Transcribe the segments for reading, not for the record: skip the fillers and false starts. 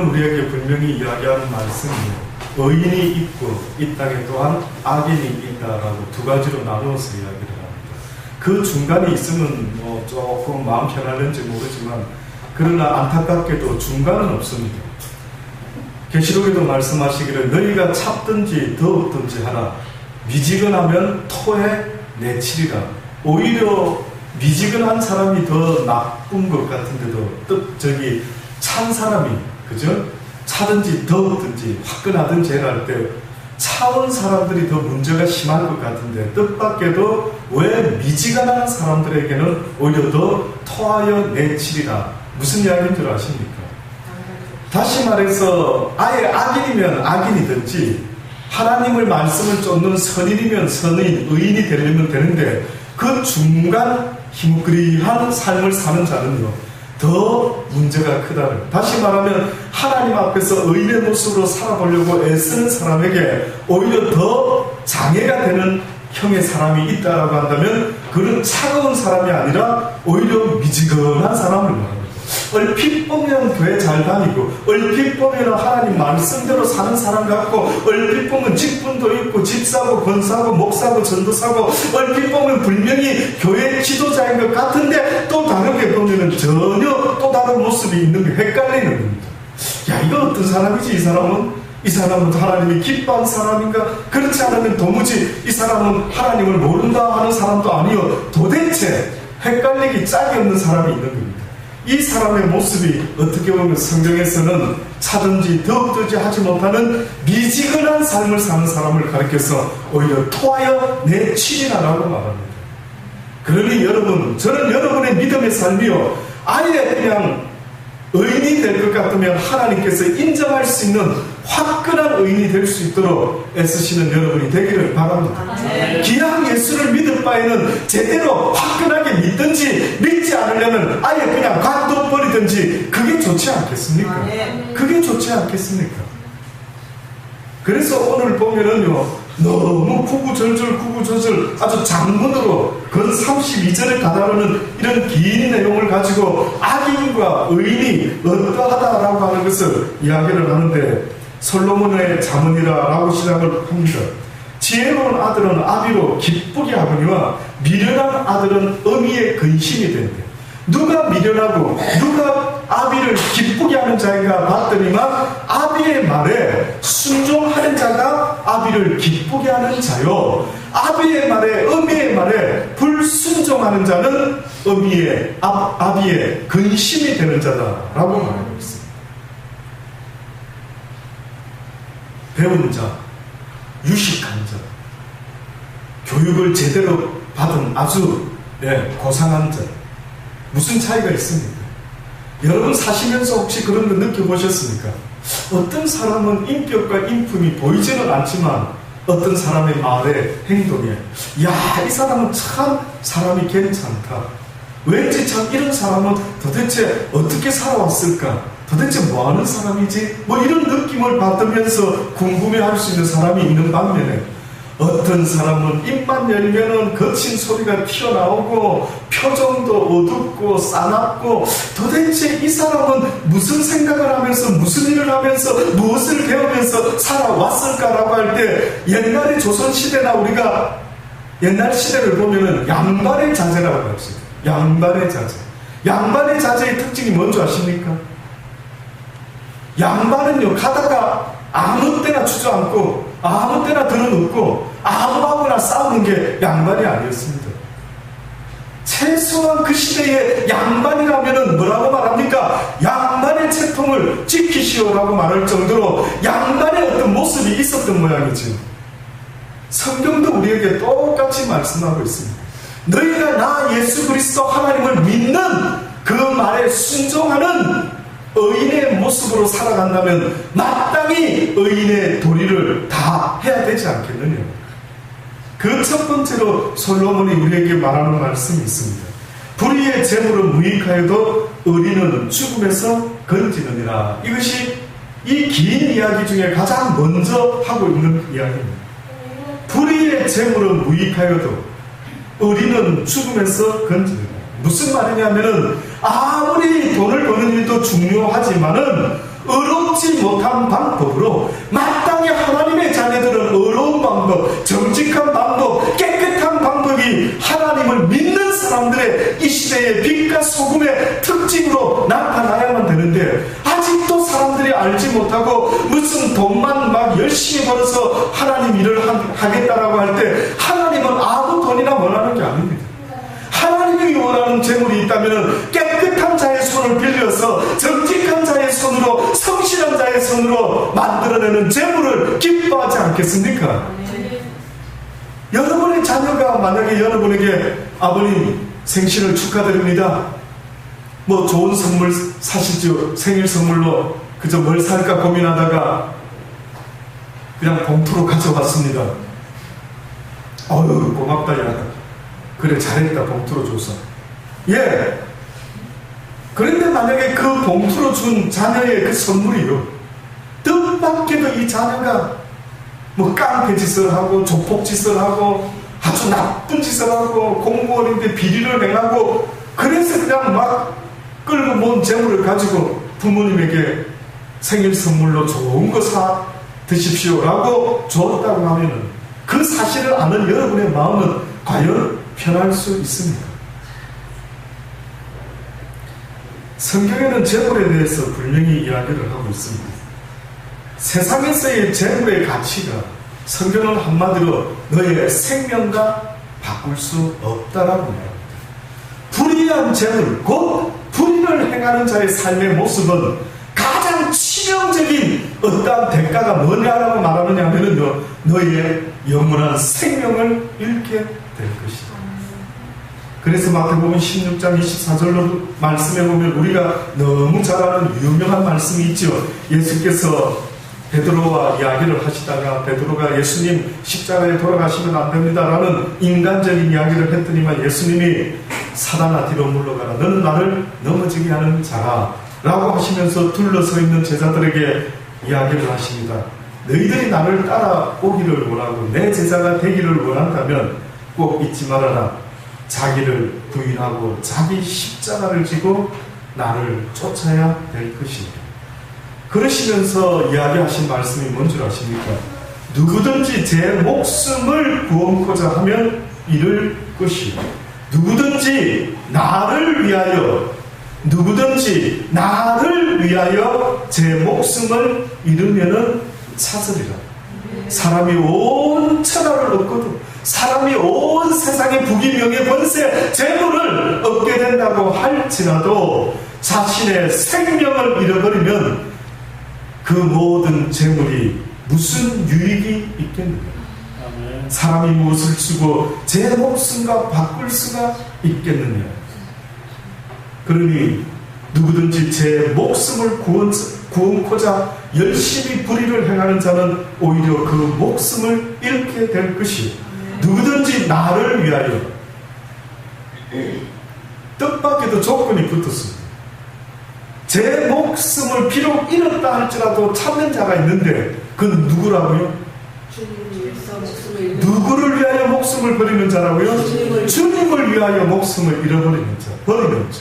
우리에게 분명히 이야기하는 말씀이에요. 의인이 있고 이 땅에 또한 악인이 있다라고 두 가지로 나누어서 이야기를 합니다. 그 중간에 있으면 조금 마음 편할는지 모르지만 그러나 안타깝게도 중간은 없습니다. 계시록에도 말씀하시기를 너희가 찹든지 더웠든지 하라. 미지근하면 토에 내치리라. 오히려 미지근한 사람이 더 나쁜 것 같은데도 찬 사람이 그죠? 차든지 더웠든지 화끈하든지 할 때 차온 사람들이 더 문제가 심할 것 같은데 뜻밖에도 왜 미지근한 사람들에게는 오히려 더 토하여 내치리라. 무슨 이야기인 줄 아십니까? 다시 말해서 아예 악인이면 악인이든지 하나님을 말씀을 쫓는 선인이면 선인, 의인이 되려면 되는데 그 중간 힘그리한 삶을 사는 자는요 더 문제가 크다는. 다시 말하면 하나님 앞에서 의인의 모습으로 살아보려고 애쓰는 사람에게 오히려 더 장애가 되는 형의 사람이 있다라고 한다면 그는 차가운 사람이 아니라 오히려 미지근한 사람을 말합니다. 얼핏 보면 교회 잘 다니고 얼핏 보면 하나님 말씀대로 사는 사람 같고 얼핏 보면 직분도 있고 집 사고 건 사고 목 사고 전도 사고 얼핏 보면 분명히 교회 지도자인 것 같은데 또 다르게 보면 전혀 또 다른 모습이 있는 게 헷갈리는 겁니다. 야, 이거 어떤 사람이지? 이 사람은 하나님이 기뻐한 사람인가? 그렇지 않으면 도무지 이 사람은 하나님을 모른다 하는 사람도 아니요 도대체 헷갈리기 짝이 없는 사람이 있는 겁니다. 이 사람의 모습이 어떻게 보면 성경에서는 차든지 더욱든지 하지 못하는 미지근한 삶을 사는 사람을 가리켜서 오히려 토하여 내치리라라고 말합니다. 그러니 여러분, 저는 여러분의 믿음의 삶이요 아예 그냥 의인이 될 것 같으면 하나님께서 인정할 수 있는 화끈한 의인이 될 수 있도록 애쓰시는 여러분이 되기를 바랍니다. 기왕 예수를 믿을 바에는 제대로 화끈하게 믿든지 믿지 않으려면 아예 그냥 관둬버리든지 그게 좋지 않겠습니까? 그게 좋지 않겠습니까? 그래서 오늘 보면은요 너무 구구절절 아주 장문으로 건 32절에 다다르는 이런 긴 내용을 가지고 악인과 의인이 어떠하다라고 하는 것을 이야기를 하는데 솔로몬의 잠언이라고 시작을 합니다. 지혜로운 아들은 아비로 기쁘게 하거니와 미련한 아들은 어미의 근심이 된대. 누가 미련하고 누가 아비를 기쁘게 하는 자인가 봤더니만 아비의 말에 순종하는 자가 아비를 기쁘게 하는 자요 아비의 말에 어미의 말에 불순종하는 자는 아비의 근심이 되는 자다라고 말하고 있습니다. 배운 자, 유식한 자, 교육을 제대로 받은 아주 고상한 자 무슨 차이가 있습니까? 여러분 사시면서 혹시 그런 거 느껴보셨습니까? 어떤 사람은 인격과 인품이 보이지는 않지만 어떤 사람의 말에 행동에 이 사람은 참 사람이 괜찮다. 왠지 참 이런 사람은 도대체 어떻게 살아왔을까? 도대체 뭐하는 사람이지? 이런 느낌을 받으면서 궁금해할 수 있는 사람이 있는 반면에 어떤 사람은 입만 열면은 거친 소리가 튀어나오고 표정도 어둡고 싸납고 도대체 이 사람은 무슨 생각을 하면서 무슨 일을 하면서 무엇을 배우면서 살아왔을까라고 할 때 옛날의 조선시대나 우리가 옛날 시대를 보면은 양반의 자제라고 합시다. 양반의 자제. 양반의 자제의 특징이 뭔지 아십니까? 양반은요 가다가 아무 때나 주저앉고 아무 때나 들어눕고 아무하고나 싸우는 게 양반이 아니었습니다. 최소한 그 시대의 양반이라면 뭐라고 말합니까? 양반의 채통을 지키시오라고 말할 정도로 양반의 어떤 모습이 있었던 모양이죠. 성경도 우리에게 똑같이 말씀하고 있습니다. 너희가 나 예수 그리스도 하나님을 믿는 그 말에 순종하는 의인의 모습으로 살아간다면 마땅히 의인의 도리를 다 해야 되지 않겠느냐. 그 첫 번째로 솔로몬이 우리에게 말하는 말씀이 있습니다. 불의의 재물은 무익하여도 의리는 죽음에서 건지느니라. 이것이 이 긴 이야기 중에 가장 먼저 하고 있는 이야기입니다. 불의의 재물은 무익하여도 의리는 죽음에서 건지느니라. 무슨 말이냐면은 아무리 돈을 버는 일도 중요하지만은 의롭지 못한 방법으로 마땅히 하나님의 자녀들은 의로운 방법, 정직한 방법, 깨끗한 방법이 하나님을 믿는 사람들의 이 시대의 빛과 소금의 특징으로 나타나야만 되는데, 아직도 사람들이 알지 못하고 무슨 돈만 막 열심히 벌어서 하나님 일을 하겠다라고 할 때, 하나님은 아무 돈이나 원하는 게 아닙니다. 하나님이 원하는 재물이 있다면 깨끗한 자의 손을 빌려서 정직한 자의 손으로, 성실한 자의 손으로 만들어내는 재물을 기뻐하지 않겠습니까? 여러분의 자녀가 만약에 여러분에게 아버님 생신을 축하드립니다, 뭐 좋은 선물 사시죠, 생일 선물로 그저 뭘 살까 고민하다가 그냥 봉투로 가져왔습니다. 어휴 고맙다 야, 그래 잘했다 봉투로 줘서. 예. 그런데 만약에 그 봉투로 준 자녀의 그 선물이요, 뜻밖에도 이 자녀가 뭐 깡패 짓을 하고 조폭 짓을 하고 아주 나쁜 짓을 하고 공무원인데 비리를 행하고, 그래서 그냥 막 끌고 모은 재물을 가지고 부모님에게 생일 선물로 좋은 거 사 드십시오라고 줬다고 하면은, 그 사실을 아는 여러분의 마음은 과연 편할 수 있습니까? 성경에는 재물에 대해서 분명히 이야기를 하고 있습니다. 세상에서의 재물의 가치가 성경은 한마디로 너의 생명과 바꿀 수 없다라고 말합니다. 불의한 재물, 곧 불의를 행하는 자의 삶의 모습은 가장 치명적인 어떠한 대가가 뭐냐라고 말하느냐 하면은요, 너의 영원한 생명을 잃게 될 것이다. 그래서 마태복음 16장 24절로 말씀해보면 우리가 너무 잘 아는 유명한 말씀이 있죠. 예수께서 베드로와 이야기를 하시다가 베드로가 예수님 십자가에 돌아가시면 안 됩니다라는 인간적인 이야기를 했더니만 예수님이 사단아 뒤로 물러가라, 너는 나를 넘어지게 하는 자라 라고 하시면서 둘러서 있는 제자들에게 이야기를 하십니다. 너희들이 나를 따라오기를 원하고 내 제자가 되기를 원한다면 꼭 잊지 말아라. 자기를 부인하고 자기 십자가를 지고 나를 쫓아야 될 것입니다. 그러시면서 이야기하신 말씀이 뭔 줄 아십니까? 누구든지 제 목숨을 구원코자 하면 잃을 것이요, 누구든지 나를 위하여 제 목숨을 잃으면은 찾으리라. 사람이 온 천하를 얻고도, 사람이 온 세상의 부귀 명예 권세 재물을 얻게 된다고 할지라도 자신의 생명을 잃어버리면 그 모든 재물이 무슨 유익이 있겠는가? 사람이 무엇을 주고 제 목숨과 바꿀 수가 있겠느냐? 그러니 누구든지 제 목숨을 구원코자 열심히 불의를 행하는 자는 오히려 그 목숨을 잃게 될 것이요, 누구든지 나를 위하여, 뜻밖에도 조건이 붙었습니다. 제 목숨을 비록 잃었다 할지라도 찾는 자가 있는데 그건 누구라고요? 누구를 위하여 목숨을 버리는 자라고요? 주님을 위하여 목숨을 잃어버리는 자, 버리는 자.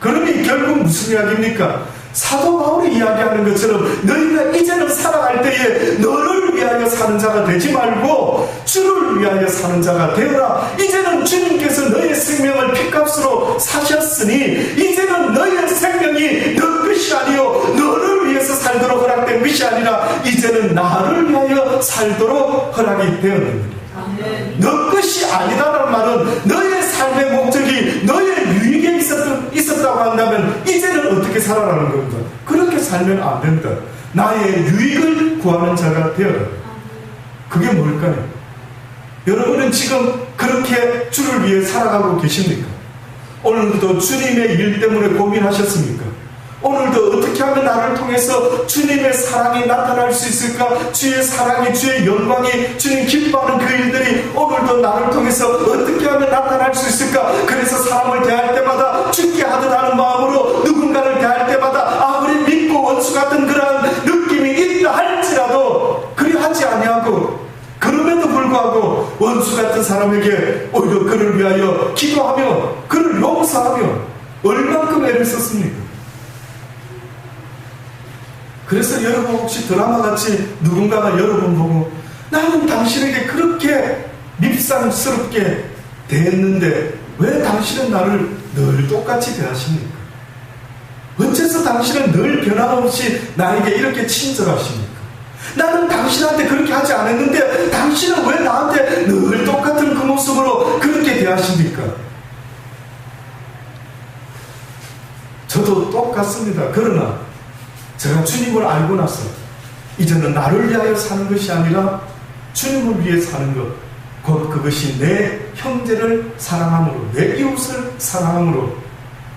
그러니 결국 무슨 이야기입니까? 사도 바울이 이야기하는 것처럼 너희가 이제는 살아갈 때에 너를 위하여 사는 자가 되지 말고 주를 위하여 사는 자가 되어라. 이제는 주님께서 너의 생명을 핏값으로 사셨으니 이제는 너의 생명이 너 것이 아니요 너를 위해서 살도록 허락된 것이 아니라 이제는 나를 위하여 살도록 허락이 되었느니라. 너 것이 아니다라는 말은 너의 삶의 목적이 너의 유익에 있었다고 한다면 이제는 어떻게 살아라는 겁니다. 그렇게 살면 안 된다. 나의 유익을 구하는 자가 되어라. 그게 뭘까요? 여러분은 지금 그렇게 주를 위해 살아가고 계십니까? 오늘도 주님의 일 때문에 고민하셨습니까? 오늘도 어떻게 하면 나를 통해서 주님의 사랑이 나타날 수 있을까? 주의 사랑이, 주의 영광이, 주님 기뻐하는 그 일들이 오늘도 나를 통해서 어떻게 하면 나타날 수 있을까? 그래서 사람을 대할 때마다 죽게 하듯 하는 마음으로 누군가를 대할 때마다 아무리 믿고 원수 같은 그러한 느낌이 있다 할지라도 그리 하지 아니하고, 그럼에도 불구하고 원수 같은 사람에게 오히려 그를 위하여 기도하며 그를 용서하며 얼만큼 애를 썼습니까? 그래서 여러분 혹시 드라마같이 누군가가 여러분 보고 나는 당신에게 그렇게 밉상스럽게 대했는데 왜 당신은 나를 늘 똑같이 대하십니까? 어째서 당신은 늘 변함없이 나에게 이렇게 친절하십니까? 나는 당신한테 그렇게 하지 않았는데 당신은 왜 나한테 늘 똑같은 그 모습으로 그렇게 대하십니까? 저도 똑같습니다. 그러나 제가 주님을 알고 나서 이제는 나를 위하여 사는 것이 아니라 주님을 위해 사는 것, 곧 그것이 내 형제를 사랑함으로, 내 이웃을 사랑함으로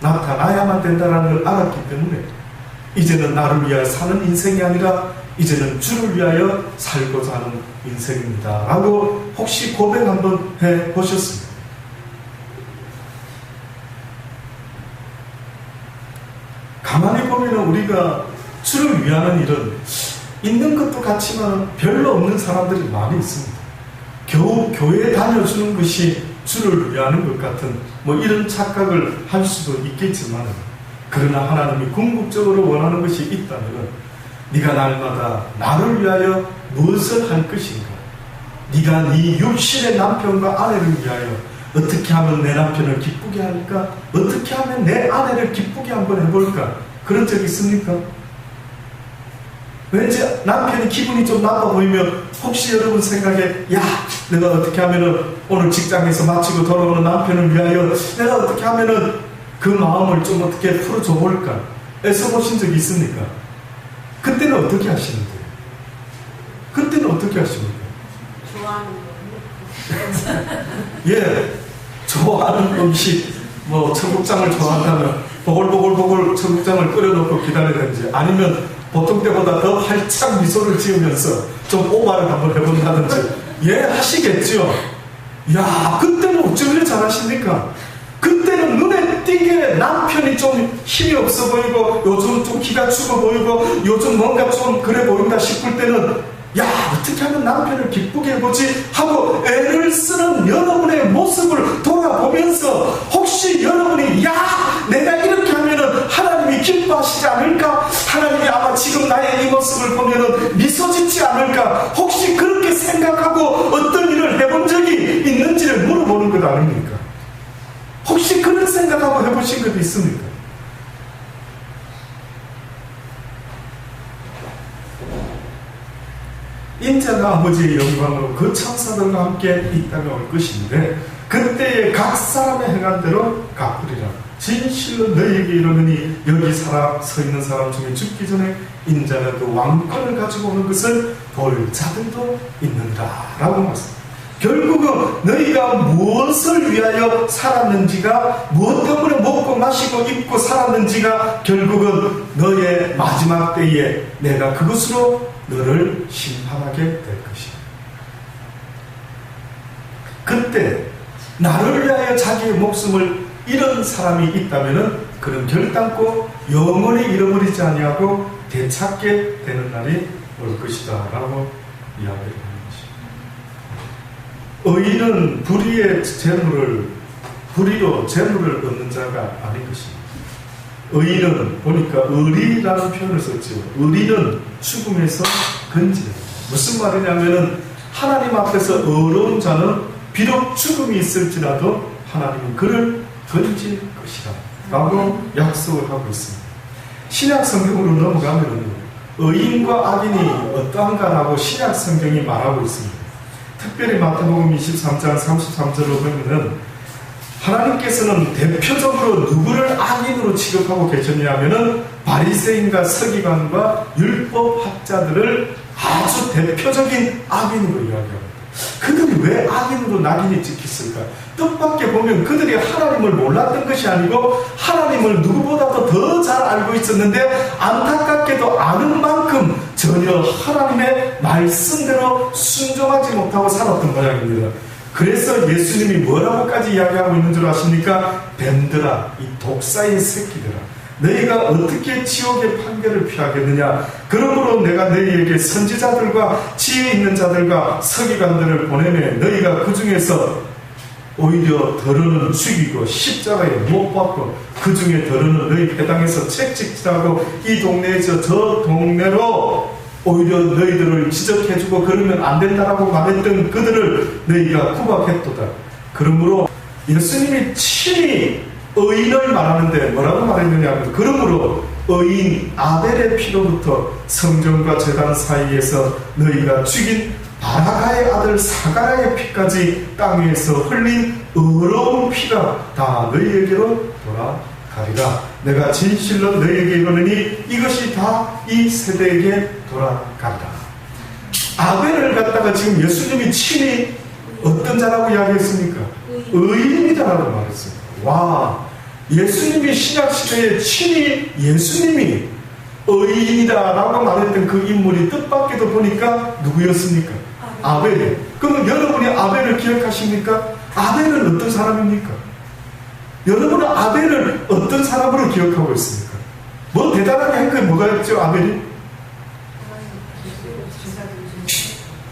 나타나야만 된다는 걸 알았기 때문에 이제는 나를 위하여 사는 인생이 아니라 이제는 주를 위하여 살고자 하는 인생입니다 라고 혹시 고백 한번 해보셨습니까? 가만히 보면 우리가 주를 위하는 일은 있는 것도 같지만 별로 없는 사람들이 많이 있습니다. 겨우 교회에 다녀주는 것이 주를 위하는 것 같은 이런 착각을 할 수도 있겠지만, 그러나 하나님이 궁극적으로 원하는 것이 있다면 네가 날마다 나를 위하여 무엇을 할 것인가, 네가 네 육신의 남편과 아내를 위하여 어떻게 하면 내 남편을 기쁘게 할까, 어떻게 하면 내 아내를 기쁘게 한번 해볼까, 그런 적 있습니까? 왠지 남편이 기분이 좀 나빠 보이면 혹시 여러분 생각에 야, 내가 어떻게 하면은 오늘 직장에서 마치고 돌아오는 남편을 위하여 내가 어떻게 하면은 그 마음을 좀 어떻게 풀어줘 볼까 애써보신 적이 있습니까? 그때는 어떻게 하시는데요? 그때는 어떻게 하십니까? 좋아하는 거. 예, 좋아하는 음식, 청국장을 좋아한다면 보글보글 청국장을 끓여놓고 기다리든지, 아니면 보통 때보다 더 활짝 미소를 지으면서 좀 오바를 한번 해본다든지, 예, 하시겠죠? 야, 그때는 어쩌면 잘하십니까? 그때는 눈에 띄게 남편이 좀 힘이 없어 보이고 요즘 좀 기가 죽어 보이고 요즘 뭔가 좀 그래 보인다 싶을 때는 야, 어떻게 하면 남편을 기쁘게 해보지 하고 애를 쓰는 여러분의 모습을 돌아보면서 혹시 여러분이 야, 내가 이렇게 하면은 하나님이 기뻐하시지 않을까? 하나님이 아마 지금 나의 이 모습을 보면은 미소 짓지 않을까? 혹시 그렇게 생각하고 어떤 일을 해본 적이 있는지를 물어보는 것 아닙니까? 혹시 그런 생각하고 해보신 것도 있습니까? 인자가 아버지의 영광으로 그 천사들과 함께 이 땅에 올 것인데 그때에 각 사람의 행한 대로 갚으리라. 진실로 너희에게 이르노니 여기 서 있는 사람 중에 죽기 전에 인자가 그 왕권을 가지고 오는 것을 볼 자들도 있는다 라고 말씀합니다. 결국은 너희가 무엇을 위하여 살았는지가, 무엇 때문에 먹고 마시고 입고 살았는지가 결국은 너의 마지막 때에 내가 그것으로 너를 심판하게 될 것이다. 그때 나를 위하여 자기의 목숨을 잃은 사람이 있다면 그는 결단코 영원히 잃어버리지 아니하고 되찾게 되는 날이 올 것이다 라고 이야기를 합니다. 의인은 불의로 재물을 얻는 자가 아닌 것입니다. 의인은 보니까 의리라는 표현을 썼죠. 의리는 죽음에서 건지다. 무슨 말이냐면은 하나님 앞에서 의로운 자는 비록 죽음이 있을지라도 하나님은 그를 건질 것이다 라고 약속을 하고 있습니다. 신약 성경으로 넘어가면 의인과 악인이 어떠한가라고 신약 성경이 말하고 있습니다. 특별히 마태복음 23장 33절로 보면은 하나님께서는 대표적으로 누구를 악인으로 취급하고 계셨냐면은 바리새인과 서기관과 율법학자들을 아주 대표적인 악인으로 이야기합니다. 그들이 왜 악인으로 낙인이 찍혔을까? 뜻밖의 보면 그들이 하나님을 몰랐던 것이 아니고 하나님을 누구보다도 더 잘 알고 있었는데 안타깝게도 아는 만큼 전혀 하나님의 말씀대로 순종하지 못하고 살았던 모양입니다. 그래서 예수님이 뭐라고까지 이야기하고 있는 줄 아십니까? 뱀들아, 이 독사의 새끼들아, 너희가 어떻게 지옥의 판결을 피하겠느냐? 그러므로 내가 너희에게 선지자들과 지혜 있는 자들과 서기관들을 보내매 너희가 그 중에서 오히려 더러는 죽이고 십자가에 못 박고 그 중에 더러는 너희 회당에서 책찍질하고 이 동네에서 저 동네로 오히려 너희들을 지적해주고 그러면 안 된다라고 말했던 그들을 너희가 구박했도다. 그러므로 예수님이 친히 의인을 말하는데 뭐라고 말했느냐 하면 그러므로 의인 아벨의 피로부터 성전과 제단 사이에서 너희가 죽인 바라가의 아들 사가라의 피까지 땅 위에서 흘린 의로운 피가 다 너희에게로 돌아가리라. 내가 진실로 너희에게 이르노니 이것이 다 이 세대에게 돌아가리라. 아벨을 갖다가 지금 예수님이 친히 어떤 자라고 이야기했습니까? 의인이다라고 말했어요. 와, 예수님이 신약시대에 친히 예수님이 의인이다라고 말했던 그 인물이 뜻밖에도 보니까 누구였습니까? 아벨이에요. 그럼 여러분이 아벨을 기억하십니까? 아벨은 어떤 사람입니까? 여러분은 아벨을 어떤 사람으로 기억하고 있습니까? 뭐 대단하게 한 게 뭐가 있죠, 아벨이?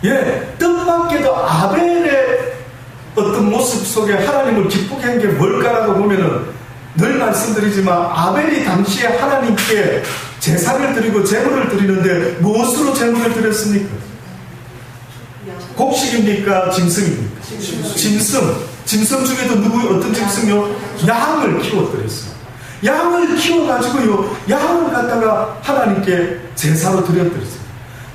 예, 뜻밖에도 아벨의 어떤 모습 속에 하나님을 기쁘게 한 게 뭘까라고 보면은 늘 말씀드리지만 아벨이 당시에 하나님께 제사를 드리고 제물을 드리는데 무엇으로 제물을 드렸습니까? 곡식입니까? 짐승입니까? 짐승 중에도 어떤 짐승이요? 양을 키워드렸어요. 양을 키워가지고요, 양을 갖다가 하나님께 제사로 드려드렸어요.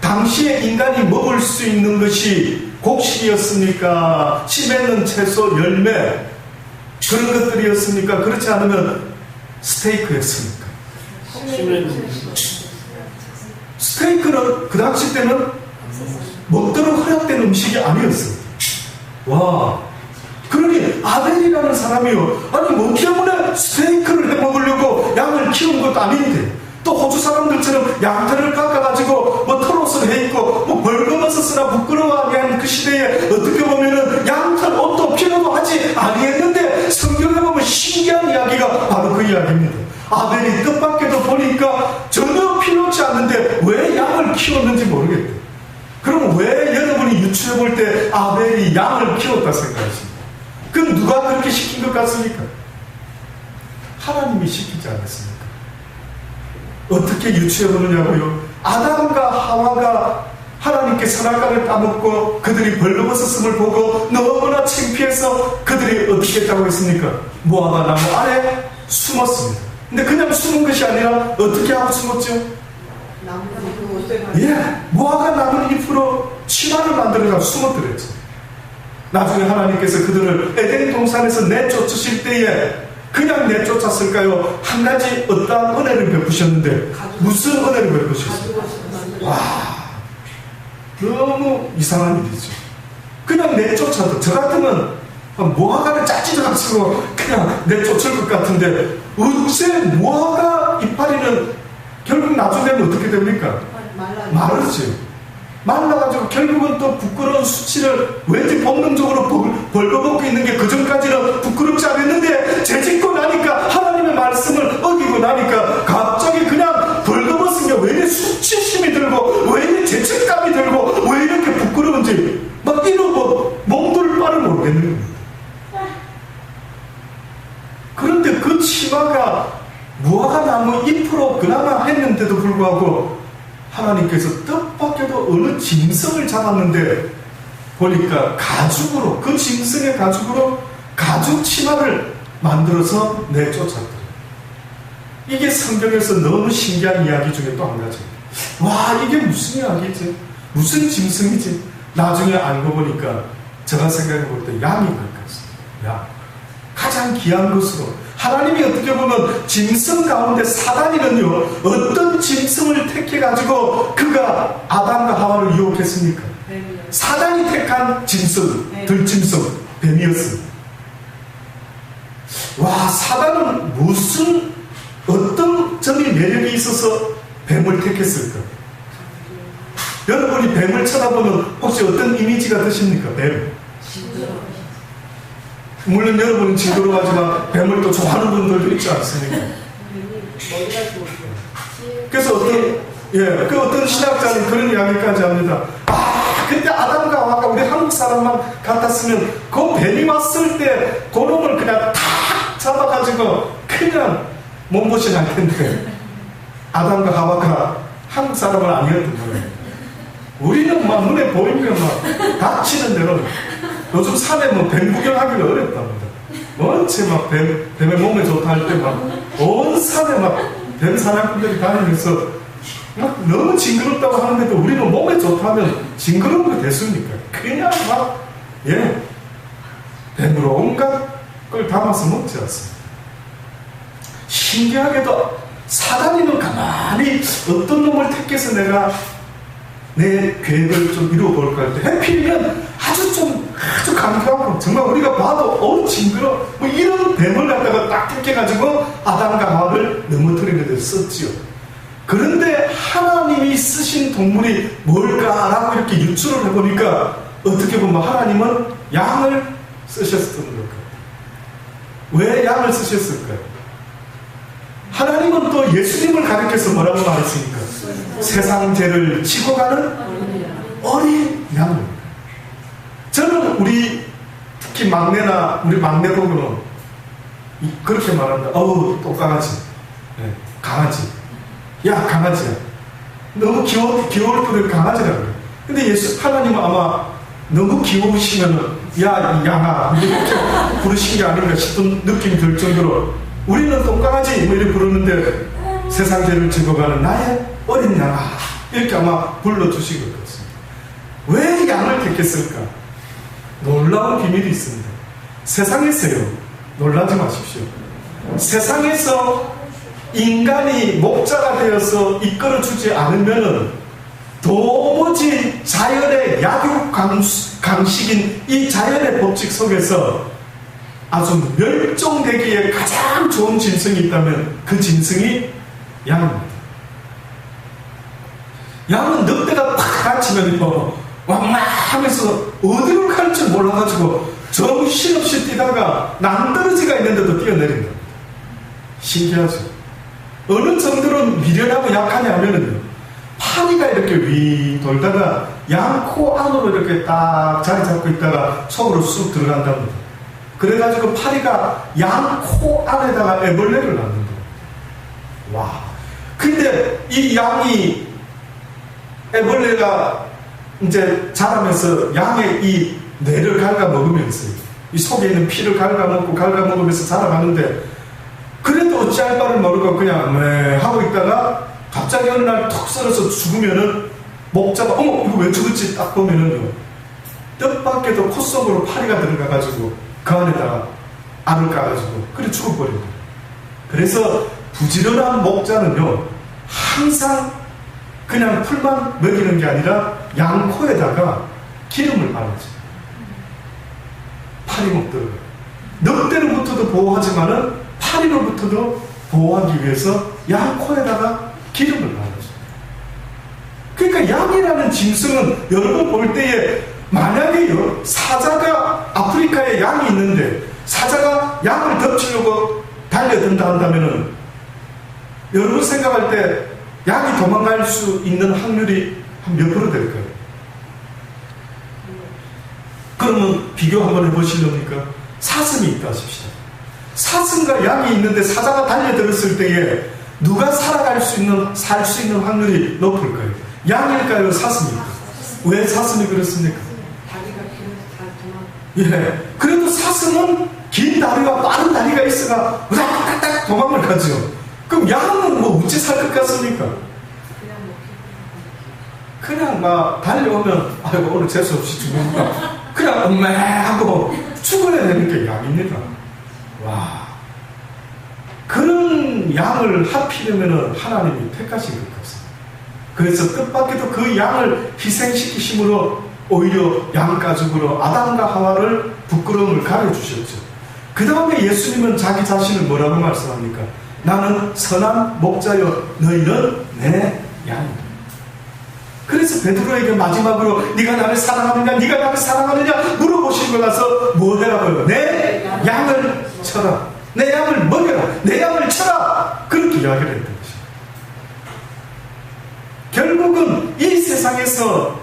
당시에 인간이 먹을 수 있는 것이 곡식이었습니까? 씨 맺는 채소, 열매, 그런 것들이었습니까? 그렇지 않으면 스테이크였습니까? 스테이크는 그 당시 때는 먹도록 허락된 음식이 아니었어요. 와, 그러니 아벨이라는 사람이요, 아니 뭐 때문에 스테이크를 해 먹으려고 양을 키운 것도 아닌데 또 호주 사람들처럼 양털을 깎아가지고 뭐 털옷을 해 입고 뭐 벌거벗었으나 부끄러워하게 그 시대에 어떻게 보면은 양털 옷도 필요도 하지 아니했는데 성경에 보면 신기한 이야기가 바로 그 이야기입니다. 아벨이 뜻밖에도 보니까 전혀 필요치 않는데 왜 양을 키웠는지 모르겠대요. 그럼 왜 여러분이 유추해 볼 때 아벨이 양을 키웠다 생각하십니까? 그럼 누가 그렇게 시킨 것 같습니까? 하나님이 시키지 않았습니까? 어떻게 유추해 보느냐고요? 아담과 하와가 하나님께 선악과를 따먹고 그들이 벌거벗었음을 보고 너무나 창피해서 그들이 어떻게 했다고 했습니까? 무화과 나무 아래 숨었습니다. 근데 그냥 숨은 것이 아니라 어떻게 하고 숨었죠? 예, 무화과 나무 잎으로 치마를 만들어서 숨어들었죠. 나중에 하나님께서 그들을 에덴 동산에서 내쫓으실 때에 그냥 내쫓았을까요? 한 가지 어떠한 은혜를 베푸셨는데 무슨 은혜를 베푸셨어요? 와, 너무 이상한 일이죠. 그냥 내쫓아도 저 같으면 무화과를 짜지도 않고 그냥 내쫓을 것 같은데 어째 무화과 이파리는 결국 나중에 어떻게 됩니까? 마르죠. 말라가지고 결국은 또 부끄러운 수치를 왠지 본능적으로 벌거벗고 있는 게 그전까지는 부끄럽지 않았는데 죄짓고 나니까 하나님의 말씀을 어기고 나니까 갑자기 그냥 벌거벗은 게 왜 이렇게 수치심이 들고 왜 이렇게 죄책감이 들고 왜 이렇게 부끄러운지 막 이러고 몸둘 바를 모르겠는 겁니다. 그런데 그 치마가 무화과 나무 잎으로 그나마 했는데도 불구하고 하나님께서 뜻밖에도 어느 짐승을 잡았는데 보니까 가죽으로, 그 짐승의 가죽으로 가죽 치마를 만들어서 내쫓았더라. 이게 성경에서 너무 신기한 이야기 중에 또 한 가지. 와, 이게 무슨 이야기지? 무슨 짐승이지? 나중에 알고 보니까 제가 생각해 볼 때 양인 것 같습니다. 양. 가장 귀한 것으로 하나님이 어떻게 보면 짐승 가운데 사단이는요, 어떤 짐승을 택해가지고 그가 아담과 하와를 유혹했습니까? 사단이 택한 짐승, 들짐승, 뱀이었습니다. 와, 사단은 무슨 어떤 점이 매력이 있어서 뱀을 택했을까? 여러분이 뱀을 쳐다보면 혹시 어떤 이미지가 드십니까? 뱀. 물론 여러분은 징그러워하지만 뱀을 또 좋아하는 분들도 있지 않습니까? 그래서 어떤 신학자는 그런 이야기까지 합니다. 아, 그때 아담과 하와가 우리 한국 사람만 같았으면 그 뱀이 왔을 때 그놈을 그냥 탁 잡아가지고 그냥 몸보신 할 텐데 아담과 하와가 한국 사람은 아니었던 거예요. 우리는 막 눈에 보이면 막 다치는 대로 요즘 산에 뭐 뱀 구경하기가 어렵답니다. 원체 막 뱀의 몸에 좋다 할 때 막 온 산에 막 뱀 사냥꾼들이 다니면서 막 너무 징그럽다고 하는데도 우리는 몸에 좋다면 징그러운 게 됐습니까? 그냥 막 뱀으로 온갖 걸 담아서 먹지 않습니다. 신기하게도 사단이는 가만히 어떤 놈을 택해서 내가 내 계획을 좀 이루어볼까 할 때 해필이면 아주 강경하고 정말 우리가 봐도 징그러 뭐 이런 뱀을 갖다가 딱 택해가지고 아담과 하와를 넘어뜨리는 데 썼지요. 그런데 하나님이 쓰신 동물이 뭘까라고 이렇게 유추를 해보니까 어떻게 보면 하나님은 양을 쓰셨던 걸까요? 왜 양을 쓰셨을까요? 하나님은 또 예수님을 가리켜서 뭐라고 말했습니까? 세상 죄를 지고 가는 어린 양을. 저는 우리 특히 막내나 우리 막내 보고는 그렇게 말합니다. 또 강아지. 강아지. 야, 강아지야. 너무 귀여울 뿐에 강아지라고 그래요. 근데 하나님은 아마 너무 귀여우시면은 야, 이 양아. 이렇게 부르신 게 아닌가 싶은 느낌이 들 정도로 우리는 똥강아지 뭐 이렇게 부르는데 세상 죄를 지고가는 나의 어린 양아. 이렇게 아마 불러주신 것 같습니다. 왜 양을 택했을까? 놀라운 비밀이 있습니다. 세상에서요, 놀라지 마십시오. 세상에서 인간이 목자가 되어서 이끌어주지 않으면 도무지 자연의 약육 강식인 이 자연의 법칙 속에서 아주 멸종되기에 가장 좋은 짐승이 있다면 그 짐승이 양입니다. 양은 늑대가 팍 갇히면요 왕막 하면서 어디로 갈지 몰라가지고 정신없이 뛰다가 낭떠러지가 있는데도 뛰어내린다. 신기하죠? 어느 정도로 미련하고 약하냐면요 파리가 이렇게 위 돌다가 양 코 안으로 이렇게 딱 자리 잡고 있다가 속으로 쑥 들어간답니다. 그래가지고 파리가 양 코 안에다가 애벌레를 낳는다. 와. 근데 이 양이 애벌레가 이제 자라면서 양의 이 뇌를 갉아먹으면서 이 속에 있는 피를 갉아먹으면서 자라가는데 그래도 어찌할 바를 모르고 그냥 하고 있다가 갑자기 어느 날 툭 썰어서 죽으면은 목자가 어머 이거 왜 죽었지 딱 보면은요 뜻밖에도 콧속으로 파리가 들어가가지고 그 안에다가 알을 까가지고 그래 죽어버립니다. 그래서 부지런한 목자는요 항상 그냥 풀만 먹이는 게 아니라 양 코에다가 기름을 바르죠. 파리 먹도록. 늑대로부터도 보호하지만은 파리로부터도 보호하기 위해서 양 코에다가 기름을 바르죠. 그러니까 양이라는 짐승은 여러분 볼 때에 만약에요 사자가 아프리카에 양이 있는데 사자가 양을 덮치려고 달려든다 한다면은 여러분 생각할 때 양이 도망갈 수 있는 확률이 한 몇 프로 될까요? 그러면 비교 한번 해보시렵니까? 사슴이 있다 하십시다. 사슴과 양이 있는데 사자가 달려들었을 때에 누가 살 수 있는 확률이 높을까요? 양일까요? 사슴일까요? 왜 사슴이 그렇습니까? 예. 그래도 사슴은 긴 다리와 빠른 다리가 있어가 으닥닥닥 도망을 가죠. 그럼 양은 뭐 어찌 살 것 같습니까? 그냥 막 달려오면 아이고 오늘 재수없이 죽는다. 그냥 엄매하고 죽어야 되는 게 양입니다. 와. 그런 양을 하필이면 하나님이 택하신 것 같습니다. 그래서 뜻밖에도 그 양을 희생시키심으로 오히려 양가죽으로 아담과 하와를 부끄러움을 가려주셨죠. 그 다음에 예수님은 자기 자신을 뭐라고 말씀합니까? 나는 선한 목자여 너희는 내 양이다. 그래서 베드로에게 마지막으로 네가 나를 사랑하느냐 네가 나를 사랑하느냐 물어보시고 나서 뭐 해라고요? 내 양을 쳐라. 내 양을 먹여라. 내 양을 쳐라. 그렇게 이야기를 했던 것입니다. 결국은 이 세상에서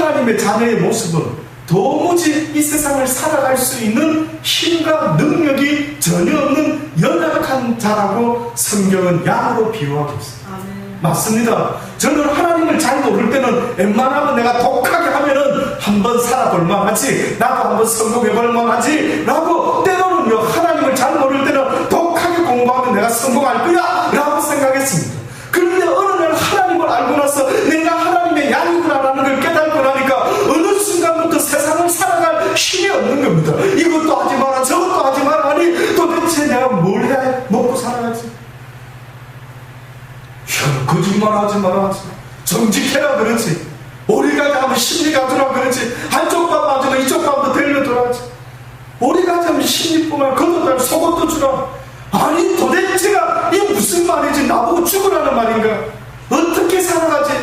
하나님의 자녀의 모습은 도무지 이 세상을 살아갈 수 있는 힘과 능력이 전혀 없는 연약한 자라고 성경은 양으로 비유하고 있습니다. 맞습니다. 저는 하나님을 잘 모를 때는 웬만하면 내가 독하게 하면은 한번 살아볼 만하지, 나도 한번 성공해볼 만하지 라고, 때로는요 하나님을 잘 모를 때는 독하게 공부하면 내가 성공할 거야 라고 생각했습니다. 그런데 어느 날 하나님을 알고 나서 내가 하나님의 양이구나라는 걸 깨닫고 나니까 어느 순간부터 세상을 살아갈 힘이 없는 겁니다. 이것도 하지 마라 저것도 하지 마라 하니 도대체 내가 뭘 해야 먹고 살아가지? 거짓말하지 마라, 정직해라 그러지, 오리가지 하면 심리가주라 그러지, 한쪽 밥 맞으면 이쪽 밥도 들려줘라지, 오리가지 하면 심리뿐만 걷어달 속옷도 주라. 아니 도대체가 이게 무슨 말이지? 나보고 죽으라는 말인가? 어떻게 살아가지?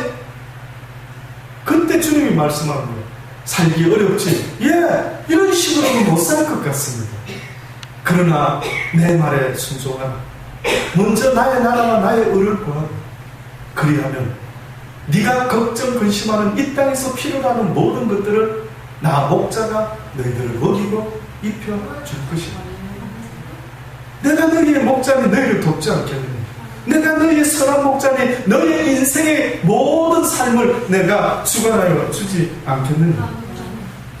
그때 주님이 말씀하는 거예요. 살기 어렵지? 예, 이런 식으로는 못 살 것 같습니다. 그러나 내 말에 순종하라. 먼저 나의 나라와 나의 의를 구하라. 그리하면 네가 걱정 근심하는 이 땅에서 필요로 하는 모든 것들을 나 목자가 너희들을 먹이고 입혀줄 것이다. 내가 너희의 목자니 너희를 돕지 않겠느냐? 내가 너희의 선한 목자니 너희의 인생의 모든 삶을 내가 주관하여 주지 않겠느냐?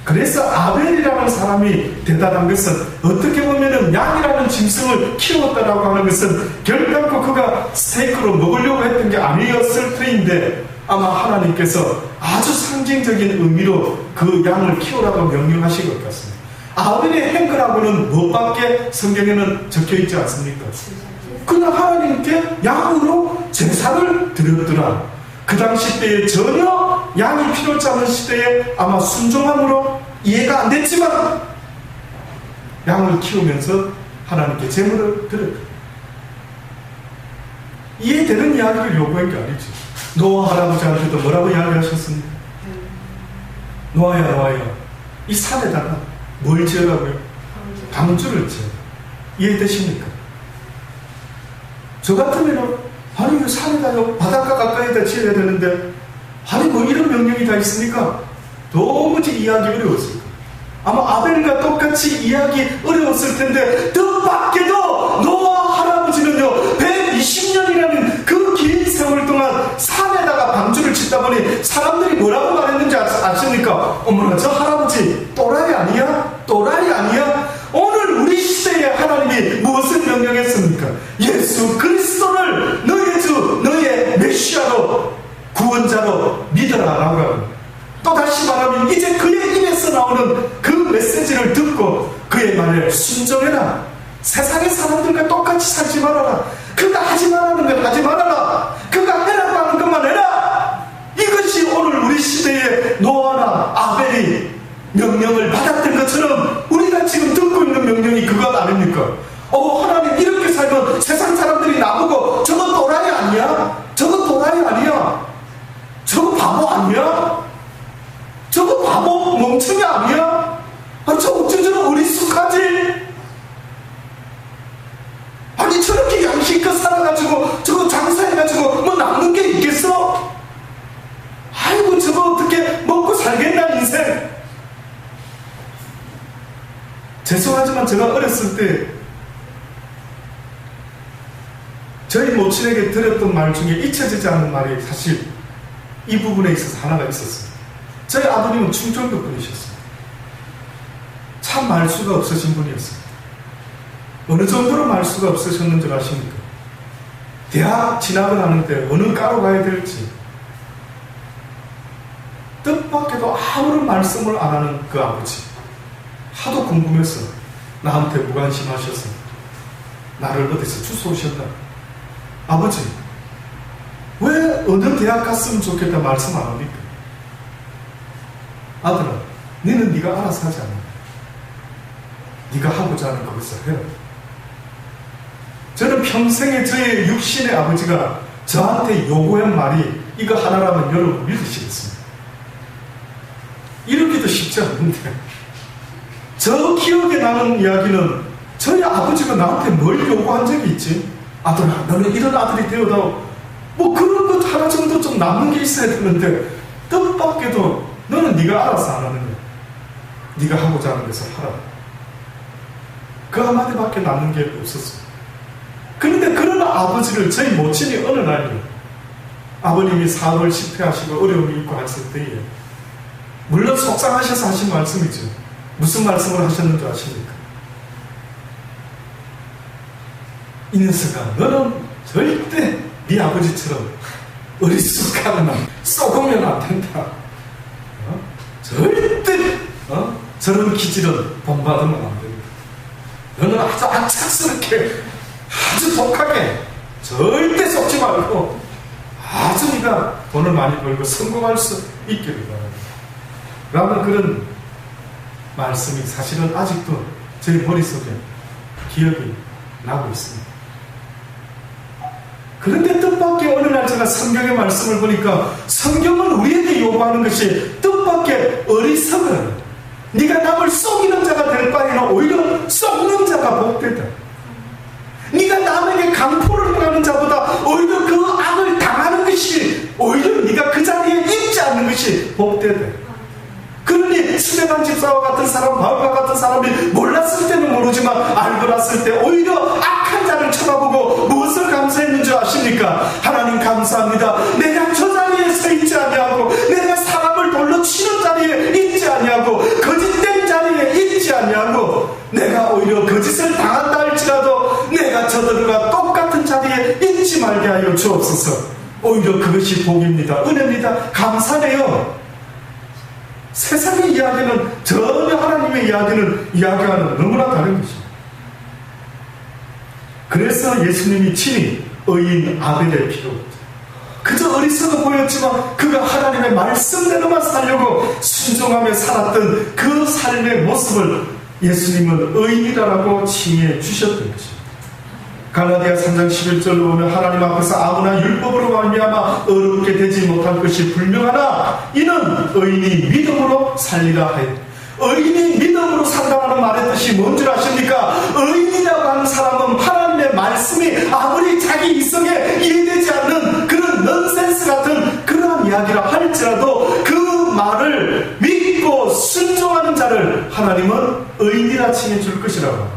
그래서 아벨이라는 사람이 대단한 것은, 어떻게 보면은 양이라는 짐승을 키웠다라고 하는 것은 결단코 그가 스테이크로 먹으려고 했던 게 아니었을 터인데, 아마 하나님께서 아주 상징적인 의미로 그 양을 키우라고 명령하신 것 같습니다. 아벨의 행거라고는 무엇밖에 성경에는 적혀있지 않습니까? 그러나 하나님께 양으로 제사를 드렸더라. 그 당시 때에 전혀 양이 필요치 않은 시대에 아마 순종함으로 이해가 안 됐지만 양을 키우면서 하나님께 제물을 드렸다. 이해되는 이야기를 요구한 게 아니지. 노아 할아버지한테도 뭐라고 이야기하셨습니까? 노아야 이 산에다가 뭘 지으라고요? 방주를 지어라. 이해되십니까? 저 같으면 아니 이 산에다가 바닷가 가까이다 지어야 되는데 아니 뭐 이런 명령이 다 있습니까? 도무지 이해하기 어려웠을 거예요. 아마 아벨과 똑같이 이해하기 어려웠을 텐데, 뜻밖에도 노아 할아버지는요 120년이라는 그 긴 세월 동안 산에다가 방주를 짓다 보니 사람들이 뭐라고 말했는지 아십니까? 어머나 저 할아버지 또라이 아니야? 또라이 아니야? 오늘 우리 시대에 하나님이 무엇을 명령했습니까? 예수 그리스도를 너의 주 너의 메시아로 구원자로 믿어라라고 합니다. 또 다시 말하면 이제 그의 입에서 나오는 그 메시지를 듣고 그의 말에 순종해라. 세상의 사람들과 똑같이 살지 말아라. 그가 하지 말라는 걸 하지 말아라. 그가 해라고 하는 것만 해라. 이것이 오늘 우리 시대의 노아나 아벨이 명령을 받았던 것처럼 우리가 지금 듣고 있는 명령이 그것 아닙니까? 하나님 이렇게 살면 세상 사람들이 나보고 저거 또라이 아니야? 저거 또라이 아니야? 저거 바보 아니야? 저거 바보 멍청이 아니야? 저거 어쩜 저런 어리숙하지? 아니 저렇게 양심껏 살아가지고 저거 장사해가지고 뭐 남는 게 있겠어? 아이고 저거 어떻게 먹고 살겠나 인생. 죄송하지만 제가 어렸을 때 저희 모친에게 들었던 말 중에 잊혀지지 않는 말이 사실 이 부분에 있어서 하나가 있었어요. 저희 아버님은 충청도 분이셨어요. 참 말수가 없으신 분이었어요. 어느 정도로 말수가 없으셨는 줄 아십니까? 대학 진학을 하는데 어느 과로 가야 될지 뜻밖에도 아무런 말씀을 안 하는 그 아버지, 하도 궁금해서 나한테 무관심하셔서 나를 어디서 주워오셨나? 아버지 왜 어느 대학 갔으면 좋겠다 말씀 안 합니까? 아들아 너는 네가 알아서 하지 않아. 네가 하고자 하는 것을 해라. 저는 평생에 저의 육신의 아버지가 저한테 요구한 말이 이거 하나라면 여러분 믿으시겠습니다. 이러기도 쉽지 않은데 저 기억에 나는 이야기는 저희 아버지가 나한테 뭘 요구한 적이 있지? 아들아 너는 이런 아들이 되어다오. 뭐 그런 것 하나 정도 좀 남는 게 있어야 되는데 뜻밖에도 너는 네가 알아서 안 하는 거야. 네가 하고자 하는 것을 하라. 그 한마디밖에 남는 게 없었어요. 그런데 그런 아버지를 저희 모친이 어느 날 아버님이 사업을 실패하시고 어려움이 있고 하실 때에 물론 속상하셔서 하신 말씀이죠. 무슨 말씀을 하셨는지 아십니까? 이 녀석아, 너는 절대 네 아버지처럼 어리숙하거나 썩으면 안 된다. 절대 저런 기질은 본받으면 안 된다. 너는 아주 악착스럽게, 아주 독하게 절대 썩지 말고 아주 네가 돈을 많이 벌고 성공할 수 있기를 바란다. 라는 그런 말씀이 사실은 아직도 제 머릿속에 기억이 나고 있습니다. 그런데 뜻밖의 어느 날 제가 성경의 말씀을 보니까 성경은 우리에게 요구하는 것이 뜻밖의 어리석은 네가 남을 속이는 자가 될 바에는 오히려 썩는 자가 복되다. 네가 남에게 강포를 당하는 자보다 오히려 그 악을 당하는 것이 오히려 네가 그 자리에 있지 않는 것이 복되다. 그러니 스데반 집사와 같은 사람, 바울과 같은 사람이 몰랐을 때는 모르지만 알고 났을 때 오히려 악한 자를 쳐다보고 무엇을 감사했는 줄 아십니까? 하나님 감사합니다. 내가 저 자리에 서 있지 아니하고 내가 사람을 돌로 치는 자리에 있지 아니하고 거짓된 자리에 있지 아니하고 내가 오히려 거짓을 당한다 할지라도 내가 저들과 똑같은 자리에 있지 말게 하여 주옵소서. 오히려 그것이 복입니다. 은혜입니다. 감사해요. 세상의 이야기는 전혀 하나님의 이야기와는 너무나 다른 것입니다. 그래서 예수님이 친히 의인 아벨의 피로 그저 어리석어 보였지만 그가 하나님의 말씀대로만 살려고 순종하며 살았던 그 삶의 모습을 예수님은 의인이라고 칭해 주셨던 것입니다. 갈라디아 3장 11절로 보면 하나님 앞에서 아무나 율법으로 말미암아 의롭게 되지 못할 것이 분명하나 이는 의인이 믿음으로 살리라 하였다. 의인이 믿음으로 산다는 말의 뜻이 뭔 줄 아십니까? 의인이라고 하는 사람은 하나님의 말씀이 아무리 자기 이성에 이해되지 않는 그런 넌센스 같은 그러한 이야기라 할지라도 그 말을 믿고 순종하는 자를 하나님은 의인이라 칭해 줄 것이라고 합니다.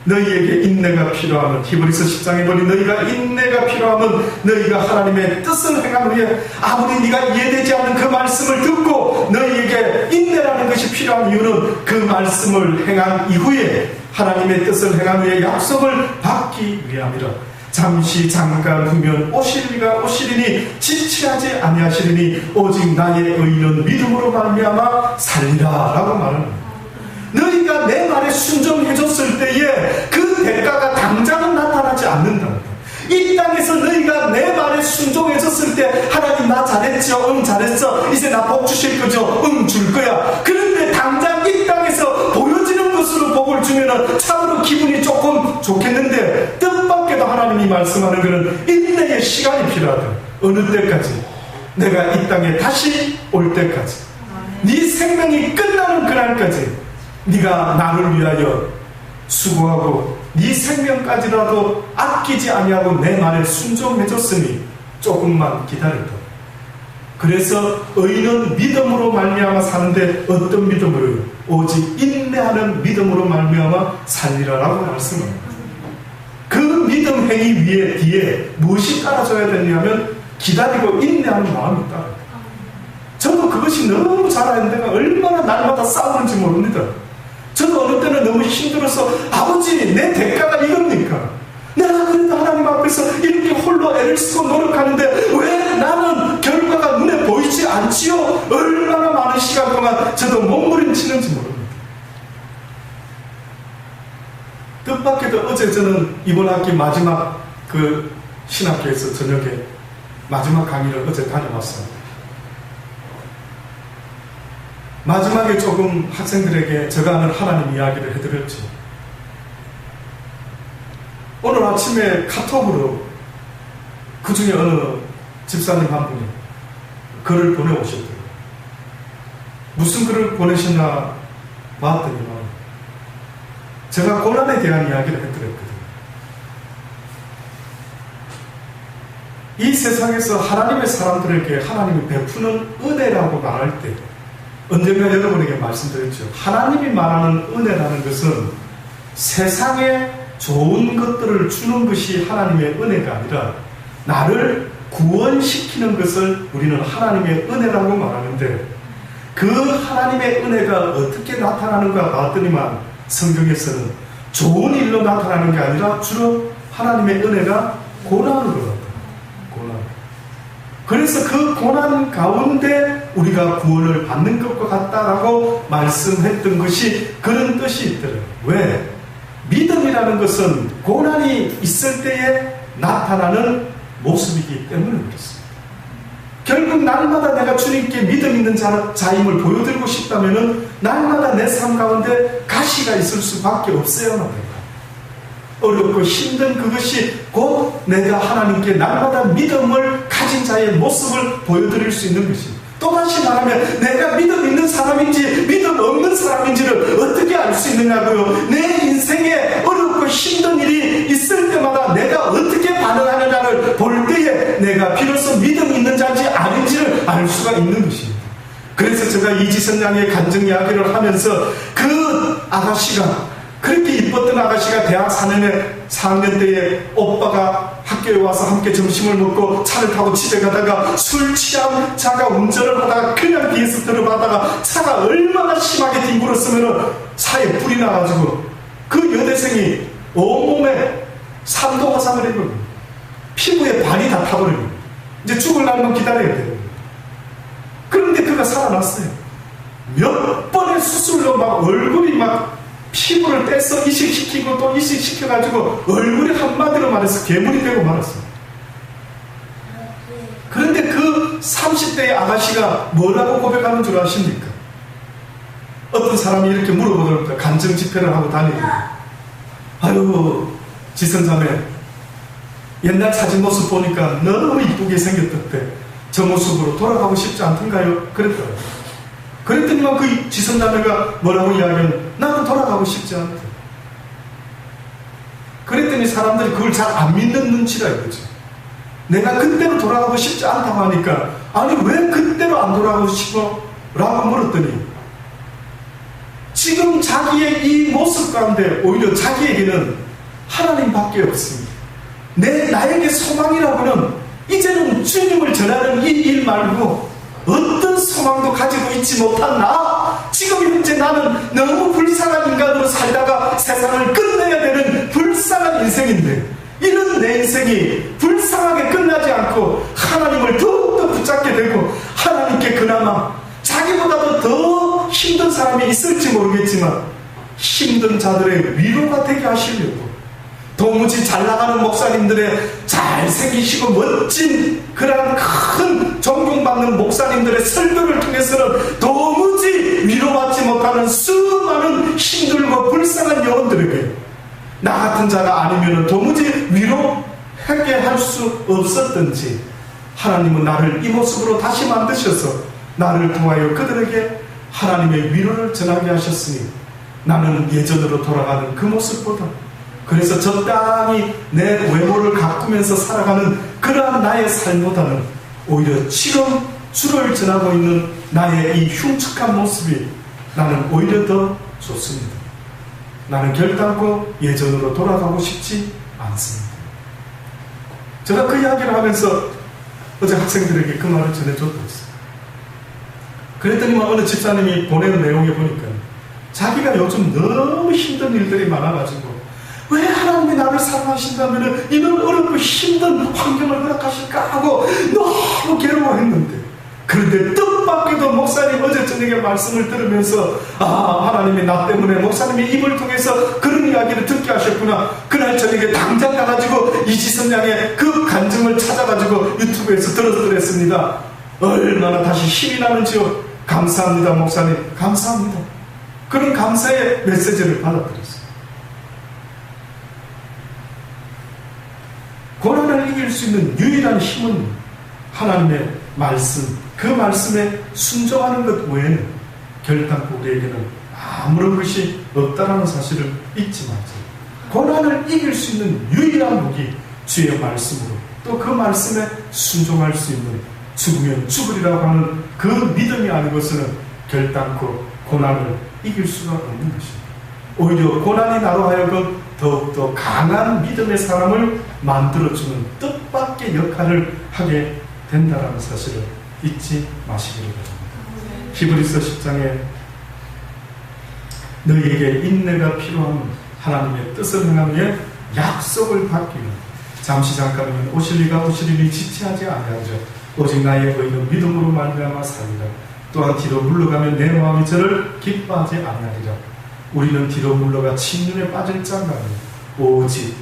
너희에게 인내가 필요하면 히브리서 10장에 보니 너희가 인내가 필요하면 너희가 하나님의 뜻을 행한 후에 아무리 네가 이해되지 않는 그 말씀을 듣고 너희에게 인내라는 것이 필요한 이유는 그 말씀을 행한 이후에 하나님의 뜻을 행한 후에 약속을 받기 위함이라. 잠시 잠깐 후면 오시리가 오시리니 지체하지 아니하시리니 오직 나의 의인은 믿음으로 말미암아 살리라 라고 말합니다. 너희가 내 말에 순종해줬을 때에 그 대가가 당장은 나타나지 않는다. 이 땅에서 너희가 내 말에 순종해줬을 때 하나님 나 잘했죠? 응 잘했어. 이제 나 복 주실 거죠? 응 줄 거야. 그런데 당장 이 땅에서 보여지는 것으로 복을 주면 참으로 기분이 조금 좋겠는데 뜻밖에도 하나님이 말씀하는 것은 인내의 시간이 필요하다. 어느 때까지? 내가 이 땅에 다시 올 때까지. 네 생명이 끝나는 그날까지 네가 나를 위하여 수고하고 네 생명까지라도 아끼지 아니하고 내 말에 순종해줬으니 조금만 기다렸다. 그래서 의인은 믿음으로 말미암아 사는데 어떤 믿음으로요? 오직 인내하는 믿음으로 말미암아 살리라라고 말씀합니다. 그 믿음 행위 위에 뒤에 무엇이 따라줘야 되냐면 기다리고 인내하는 마음이 따라요. 저도 그것이 너무 잘하는 데가 얼마나 날마다 싸우는지 모릅니다. 저도 어느 때는 너무 힘들어서 아버지 내 대가가 이겁니까? 내가 그래도 하나님 앞에서 이렇게 홀로 애를 쓰고 노력하는데 왜 나는 결과가 눈에 보이지 않지요? 얼마나 많은 시간 동안 저도 몸부림치는지 모릅니다. 뜻밖에도 어제 저는 이번 학기 마지막 그 신학교에서 저녁에 마지막 강의를 어제 다녀왔어요. 마지막에 조금 학생들에게 제가 아는 하나님 이야기를 해드렸죠. 오늘 아침에 카톡으로 그 중에 어느 집사님 한 분이 글을 보내오셨더라고요. 무슨 글을 보내셨나 봤더니만 제가 고난에 대한 이야기를 해드렸거든요. 이 세상에서 하나님의 사람들에게 하나님이 베푸는 은혜라고 말할 때 언젠가 여러분에게 말씀드렸죠. 하나님이 말하는 은혜라는 것은 세상에 좋은 것들을 주는 것이 하나님의 은혜가 아니라 나를 구원시키는 것을 우리는 하나님의 은혜라고 말하는데, 그 하나님의 은혜가 어떻게 나타나는가 봤더니만 성경에서는 좋은 일로 나타나는 게 아니라 주로 하나님의 은혜가 고난으로 나타나요. 고난. 그래서 그 고난 가운데 우리가 구원을 받는 것과 같다라고 말씀했던 것이 그런 뜻이 있더래요. 왜? 믿음이라는 것은 고난이 있을 때에 나타나는 모습이기 때문에 그렇습니다. 결국 날마다 내가 주님께 믿음 있는 자임을 보여드리고 싶다면 날마다 내 삶 가운데 가시가 있을 수밖에 없어야만 됩니다. 어렵고 힘든 그것이 곧 내가 하나님께 날마다 믿음을 가진 자의 모습을 보여드릴 수 있는 것입니다. 또다시 말하면 내가 믿음 있는 사람인지 믿음 없는 사람인지를 어떻게 알 수 있느냐고요. 내 인생에 어렵고 힘든 일이 있을 때마다 내가 어떻게 반응하느냐를 볼 때에 내가 비로소 믿음 있는 자인지 아닌지를 알 수가 있는 것입니다. 그래서 제가 이지선 양의 간증 이야기를 하면서 그 아가씨가, 그렇게 이뻤던 아가씨가 대학 4학년 때에 오빠가 학교에 와서 함께 점심을 먹고 차를 타고 집에 가다가 술 취한 자가 운전을 하다가 그냥 뒤에서 들어가다가 차가 얼마나 심하게 뒹굴었으면 차에 불이 나가지고 그 여대생이 온몸에 3도 화상을 입은, 피부에 반이 다 타버리고 이제 죽을 날만 기다려야 돼요. 그런데 그가 살아났어요. 몇 번의 수술로 막 얼굴이 막 피부를 떼서 이식시키고 또 이식시켜가지고 얼굴이 한마디로 말해서 괴물이 되고 말았어요. 그런데 그 30대의 아가씨가 뭐라고 고백하는 줄 아십니까? 어떤 사람이 이렇게 물어보더랍니다. 간증 집회를 하고 다니고, 아유 지선자매 옛날 사진 모습 보니까 너무 이쁘게 생겼던데 저 모습으로 돌아가고 싶지 않던가요? 그랬더라고요. 그랬더니만 그 지선자매가 뭐라고 이야기하면 나는 돌아가고 싶지 않다. 그랬더니 사람들이 그걸 잘 안 믿는 눈치라 이거죠. 내가 그때로 돌아가고 싶지 않다고 하니까 아니 왜 그때로 안 돌아가고 싶어? 라고 물었더니 지금 자기의 이 모습 가운데 오히려 자기에게는 하나님밖에 없습니다. 나에게 소망이라고는 이제는 주님을 전하는 이 일 말고 어떤 소망도 가지고 있지 못한 나, 지금 현재 나는 너무 불쌍한 인간으로 살다가 세상을 끝내야 되는 불쌍한 인생인데, 이런 내 인생이 불쌍하게 끝나지 않고 하나님을 더욱더 붙잡게 되고 하나님께 그나마 자기보다도 더 힘든 사람이 있을지 모르겠지만 힘든 자들의 위로가 되게 하시려고, 도무지 잘 나가는 목사님들의 잘생기시고 멋진 그런 큰 존경받는 목사님들의 설교를 통해서는 도무지 위로받지 못하는 수많은 힘들고 불쌍한 영혼들에게 나 같은 자가 아니면 도무지 위로하게 할 수 없었던지 하나님은 나를 이 모습으로 다시 만드셔서 나를 통하여 그들에게 하나님의 위로를 전하게 하셨으니 나는 예전으로 돌아가는 그 모습보다, 그래서 적당히 내 외모를 가꾸면서 살아가는 그러한 나의 삶보다는 오히려 지금 주를 전하고 있는 나의 이 흉측한 모습이 나는 오히려 더 좋습니다. 나는 결단코 예전으로 돌아가고 싶지 않습니다. 제가 그 이야기를 하면서 어제 학생들에게 그 말을 전해줬어요. 그랬더니 어느 집사님이 보내는 내용에 보니까 자기가 요즘 너무 힘든 일들이 많아가지고 왜 하나님이 나를 사랑하신다면 이런 어렵고 힘든 환경을 허락하실까 하고 너무 괴로워했는데, 그런데 뜻밖에도 목사님 어제 저녁에 말씀을 들으면서 하나님이 나 때문에 목사님의 입을 통해서 그런 이야기를 듣게 하셨구나. 그날 저녁에 당장 가가지고 이지선 양의 그 간증을 찾아가지고 유튜브에서 들었습니다. 얼마나 다시 힘이 나는지요. 감사합니다 목사님, 감사합니다. 그런 감사의 메시지를 받아들였어요. 고난을 이길 수 있는 유일한 힘은 하나님의 말씀, 그 말씀에 순종하는 것 외에는 결단코 우리에게는 아무런 것이 없다라는 사실을 잊지 마세요. 고난을 이길 수 있는 유일한 무기, 주의 말씀으로 또 그 말씀에 순종할 수 있는, 죽으면 죽으리라고 하는 그 믿음이 아닌 것은 결단코 고난을 이길 수가 없는 것입니다. 오히려 고난이 나로 하여금 더욱더 강한 믿음의 사람을 만들어주는 뜻밖의 역할을 하게 된다는 사실을 잊지 마시기를 바랍니다. 히브리서 10장에 너희에게 인내가 필요한 하나님의 뜻을 행하며 약속을 받기 위해 잠시 잠깐이면 오실리가 오시리니 지체하지 아니하리라. 오직 나의 의는 믿음으로 말미암아 살리라. 또한 뒤로 물러가면 내 마음이 저를 기뻐하지 아니하리라. 우리는 뒤로 물러가 침륜에 빠질 자가 아니라 오직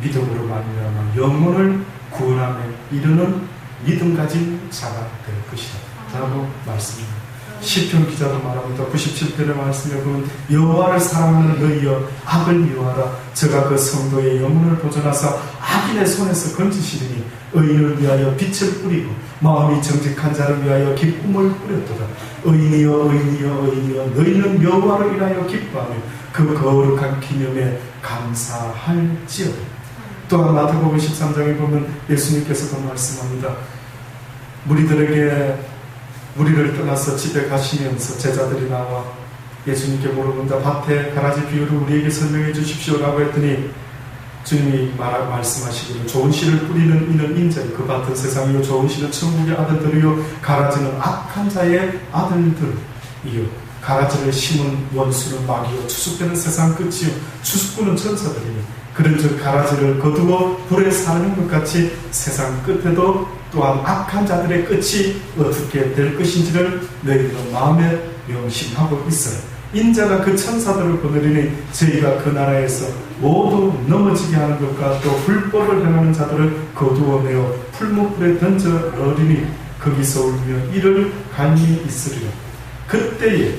믿음으로 말미암아 영혼을 구원함에 이르는 믿음 가진 자가 될 것이다 라고 말씀합니다. 시편 기자도 말합니다. 97편의 말씀에 보면 여호와를 사랑하는 너희여 악을 미워하라. 저가 그 성도의 영혼을 보존하사 악인의 손에서 건지시리니 의인을 위하여 빛을 뿌리고 마음이 정직한 자를 위하여 기쁨을 뿌렸도다. 의인이여 의인이여 의인이여 너희는 여호와를 인하여 기뻐하며 그 거룩한 기념에 감사할지어다. 또한 마태복음 13장에 보면 예수님께서도 말씀합니다. 무리를 떠나서 집에 가시면서 제자들이 나와 예수님께 물어본다. 밭에 가라지 비유를 우리에게 설명해 주십시오라고 했더니 주님이 말씀하시기를 좋은 씨를 뿌리는 이는 인자요 그 밭은 세상이요 좋은 씨는 천국의 아들들이요 가라지는 악한 자의 아들들이요 가라지를 심은 원수는 마귀요 추수되는 세상 끝이요 추수꾼은 천사들이니 그런즉 가라지를 거두어 불에 사르는 것 같이 세상 끝에도 또한 악한 자들의 끝이 어떻게 될 것인지를 너희들은 마음에 명심하고 있어요. 인자가 그 천사들을 보내리니 저희가 그 나라에서 모두 넘어지게 하는 것과 또 불법을 행하는 자들을 거두어내어 풀무불에 던져 넣으리니 거기서 울며 이를 갈미 있으리라. 그때에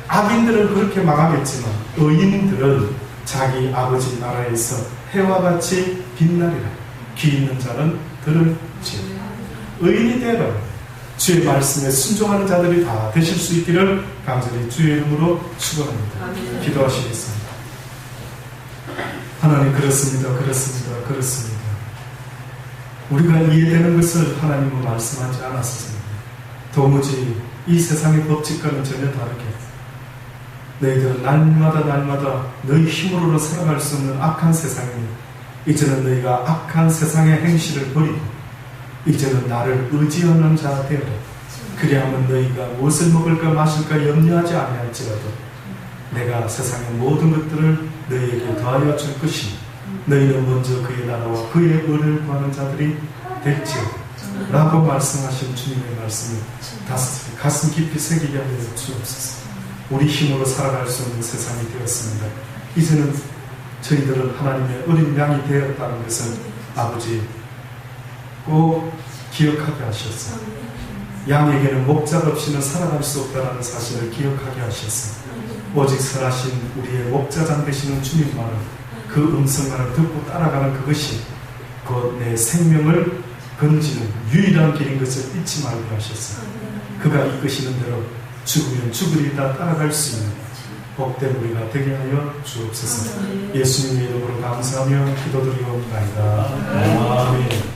악인들은 그렇게 망하겠지만 의인들은 자기 아버지 나라에서 해와 같이 빛나리라. 귀 있는 자는 들을지. 의인이 되라. 주의 말씀에 순종하는 자들이 다 되실 수 있기를 간절히 주의 이름으로 축원합니다. 기도하시겠습니다. 하나님 그렇습니다. 우리가 이해되는 것을 하나님은 말씀하지 않았습니다. 도무지 이 세상의 법칙과는 전혀 다르게 너희들은 날마다 너희 힘으로는 살아갈 수 없는 악한 세상이니 이제는 너희가 악한 세상의 행실을 버리고 이제는 나를 의지하는 자 되어라. 그리하면 너희가 무엇을 먹을까 마실까 염려하지 아니할지라도 내가 세상의 모든 것들을 너희에게 더하여 줄 것이니 너희는 먼저 그의 나라와 그의 의를 구하는 자들이 될지어다 라고 말씀하신 주님의 말씀을 가슴 깊이 새기게 하여 주옵소서. 우리 힘으로 살아갈 수 없는 세상이 되었습니다. 이제는 저희들은 하나님의 어린 양이 되었다는 것을 아버지 꼭 기억하게 하셨어. 양에게는 목자 없이는 살아갈 수 없다는 사실을 기억하게 하셨어. 오직 선하신 우리의 목자장 되시는 주님만은 그 음성만을 듣고 따라가는 그것이 곧 내 생명을 건지는 유일한 길인 것을 잊지 말게 하셨어. 그가 이끄시는 대로 죽으면 죽으리다 따라갈 수 있는 복된 우리가 되게 하여 주옵소서. 예수님의 이름으로 감사하며 기도드리옵나이다. 아멘.